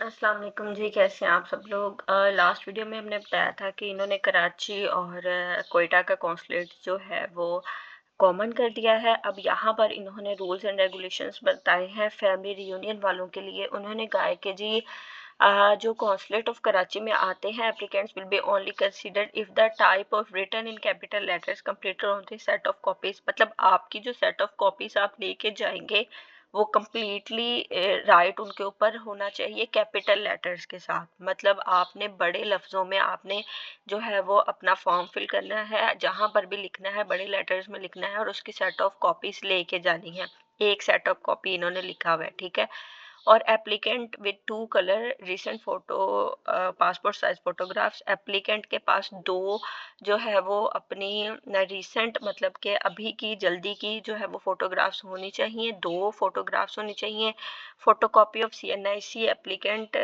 अस्सलाम वालेकुम जी, कैसे हैं आप सब लोग। लास्ट वीडियो में हमने बताया था कि इन्होंने कराची और कोयटा का कॉन्सुलेट जो है वो कॉमन कर दिया है। अब यहाँ पर इन्होंने रूल्स एंड रेगुलेशंस बताए हैं फैमिली रियूनियन वालों के लिए। उन्होंने कहा है कि जी जो कॉन्सुलेट ऑफ कराची में आते हैं applicants will be only considered if the type of written in capital letters completed on the set of copies. मतलब आपकी जो सेट ऑफ कॉपीज आप लेके जाएंगे वो कम्प्लीटली राइट उनके ऊपर होना चाहिए कैपिटल लेटर्स के साथ। मतलब आपने बड़े लफ्ज़ों में आपने जो है वो अपना फॉर्म फिल करना है, जहाँ पर भी लिखना है बड़े लेटर्स में लिखना है और उसकी सेट ऑफ कॉपीज लेके जानी है। एक सेट ऑफ कॉपी इन्होंने लिखा हुआ है, ठीक है। और applicant with two colour recent photo passport size photographs. Applicant के पास दो जो है वो अपनी रिसेंट मतलब के अभी की जल्दी की जो है वो फोटोग्राफ्स होनी चाहिए, दो फोटोग्राफ्स होनी चाहिए। Photocopy of CNIC applicant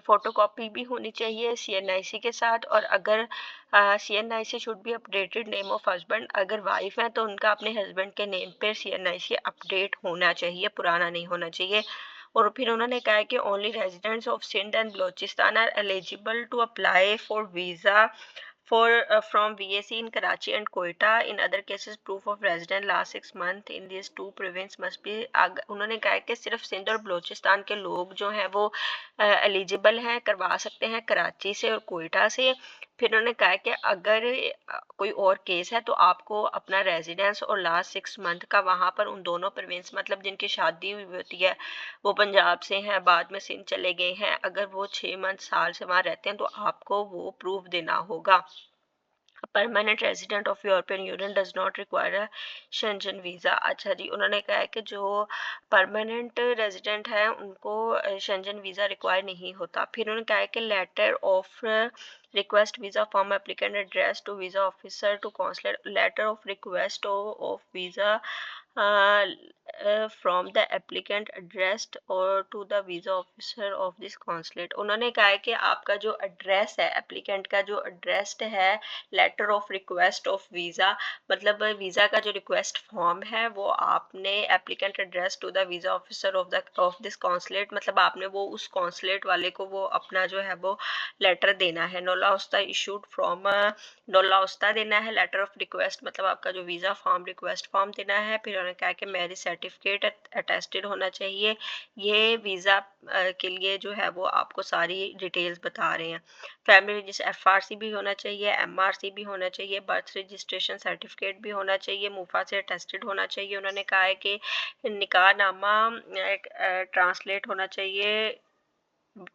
photocopy भी होनी चाहिए सीएनआईसी के साथ। और अगर CNIC should be updated name of husband, अगर वाइफ है तो उनका अपने हस्बैंड के नेम पे सीएनआईसी अपडेट होना चाहिए, पुराना नहीं होना चाहिए। और फिर उन्होंने कहा कि only residents of Sindh and Balochistan are eligible to apply for visa for from VAC in Karachi and Quetta. In other cases, proof of resident last 6 months in these two province must be। उन्होंने कहा कि सिर्फ सिंध और बलूचिस्तान के लोग जो हैं वो एलिजिबल हैं, करवा सकते हैं कराची से और कोयटा से। फिर उन्होंने कहा कि अगर कोई और केस है तो आपको अपना रेजिडेंस और लास्ट 6 मंथ का वहाँ पर उन दोनों प्रोविंस मतलब जिनकी शादी हुई होती है वो पंजाब से हैं, बाद में सिंध चले गए हैं, अगर वो 6 मंथ साल से वहाँ रहते हैं तो आपको वो प्रूफ देना होगा। Permanent resident of European union does not require a Shenzhen visa. अच्छा जी, उन्होंने कहा है कि जो परमानेंट रेजिडेंट है उनको शेंजन वीज़ा रिक्वायर नहीं होता। फिर उन्होंने कहा है कि letter of request visa form applicant address to visa officer to consulate. Letter of request of visa from the applicant addressed और to the visa officer of this consulate. उन्होंने कहा है कि आपका जो एड्रेस है एप्लीकेंट का जो एड्रेस्ड है letter of request of visa, मतलब वीज़ा का जो रिक्वेस्ट फॉर्म है वो आपने applicant address to the visa officer of this consulate, मतलब आपने वो उस कॉन्सुलेट वाले को वो अपना जो है वो लेटर देना है। नोला उस्ता इशूड फ्रॉम नोला उस्ता देना है। लेटर ऑफ रिक्वेस्ट मतलब आपका जो वीज़ा फॉर्म रिक्वेस्ट फॉर्म देना है। फिर उन्होंने कहा कि मैरिज सर्टिफिकेट अटेस्टेड होना चाहिए। ये वीज़ा के लिए जो है वो आपको सारी डिटेल्स बता रहे हैं। फैमिली रजिस्टर एफआरसी भी होना चाहिए, एमआरसी भी होना चाहिए, बर्थ रजिस्ट्रेशन सर्टिफिकेट भी होना चाहिए, मुफा से अटेस्टेड होना चाहिए। उन्होंने कहा है कि निकाहनामा ट्रांसलेट होना चाहिए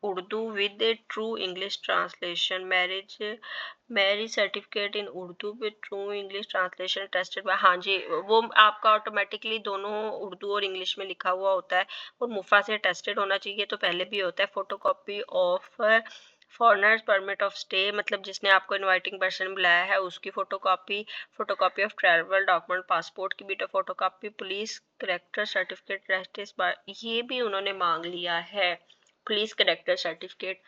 Urdu with true English translation. Marriage certificate in Urdu with true English translation tested by. हाँ जी, वो आपका ऑटोमेटिकली दोनों उर्दू और इंग्लिश में लिखा हुआ होता है और मुफा से टेस्टेड होना चाहिए, तो पहले भी होता है। Photocopy of foreigners permit of stay, मतलब जिसने आपको इनवाइटिंग पर्सन बुलाया है उसकी photocopy. Photocopy of travel document passport की भी फोटोकॉपी। पुलिस करेक्टर सर्टिफिकेट रेस्टिस बार, ये भी उन्होंने मांग लिया है, पुलिस करेक्टर सर्टिफिकेट।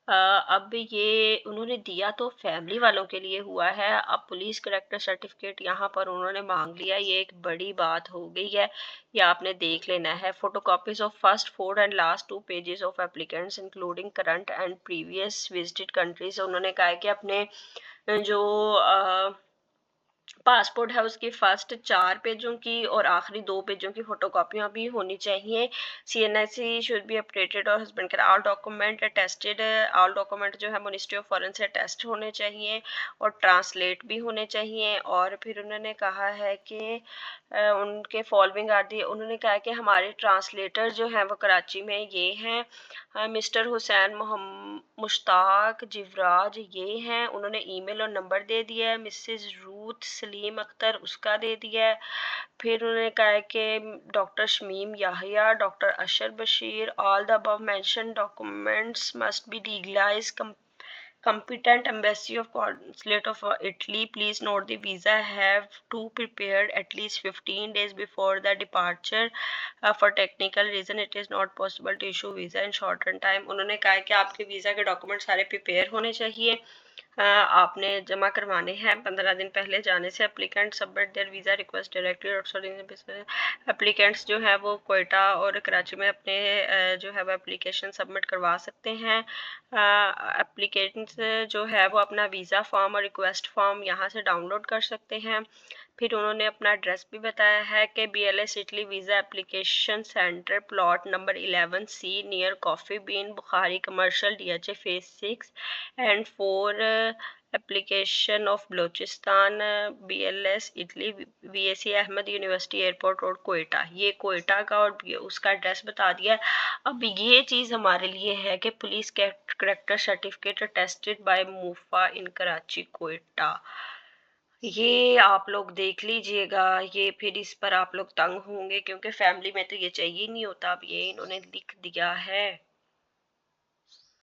अब ये उन्होंने दिया तो फैमिली वालों के लिए हुआ है, अब पुलिस करेक्टर सर्टिफिकेट यहाँ पर उन्होंने मांग लिया, ये एक बड़ी बात हो गई है, ये आपने देख लेना है। Photocopies of first 4 and last 2 pages of applicants including current and previous visited countries. उन्होंने कहा है कि अपने जो पासपोर्ट है उसकी फर्स्ट 4 पेजों की और आखिरी 2 पेजों की फोटोकॉपियाँ भी होनी चाहिए। सीएनआईसी शुड बी अपडेटेड और हस्बैंड का all document attested, all document जो है मिनिस्ट्री ऑफ फॉरेन से अटेस्ट होने चाहिए और ट्रांसलेट भी होने चाहिए। और फिर उन्होंने कहा है कि उनके फॉलोइंग आर दी, उन्होंने कहा कि हमारे ट्रांसलेटर जो हैं वो कराची में ये हैं मिस्टर हुसैन मुश्ताक जिवराज, ये हैं। उन्होंने ईमेल और नंबर दे दिया है। मिसेस रूथ सलीम अख्तर, उसका दे दिया है। फिर उन्होंने कहा है कि doctor Shamim Yahya, doctor Ashar Bashir, all the above mention documents must be legalize competent embassy of consulate of Italy. Please note the visa have to prepared at least 15 days before the departure. For technical reason it is not possible to issue visa in shortened time। उन्होंने कहा है कि आपके visa के document सारे prepare होने चाहिए आपने जमा करवाने हैं 15 दिन पहले जाने से। Applicant submit there visa request directly और सॉरी एप्लीकेंट्स जो है वो कोयटा और कराची में अपने जो है वो एप्लीकेशन सबमिट करवा सकते हैं। एप्लीकेंट्स जो है वो अपना वीज़ा फॉर्म और रिक्वेस्ट फॉर्म यहाँ से डाउनलोड कर सकते हैं। फिर उन्होंने अपना एड्रेस भी बताया है कि BLS Italy visa application centre plot number 11C near coffee bean Bukhari commercial DHA phase 6 and 4 application of Balochistan BLS Italy VAC Ahmed university airport road Quetta. ये कोयटा का और उसका एड्रेस बता दिया है। अब ये चीज़ हमारे लिए है कि police character certificate tested by MOFA in Karachi Quetta. ये आप लोग देख लीजिएगा। ये फिर इस पर आप लोग तंग होंगे क्योंकि फैमिली में तो ये चाहिए नहीं होता। अब ये इन्होंने लिख दिया है।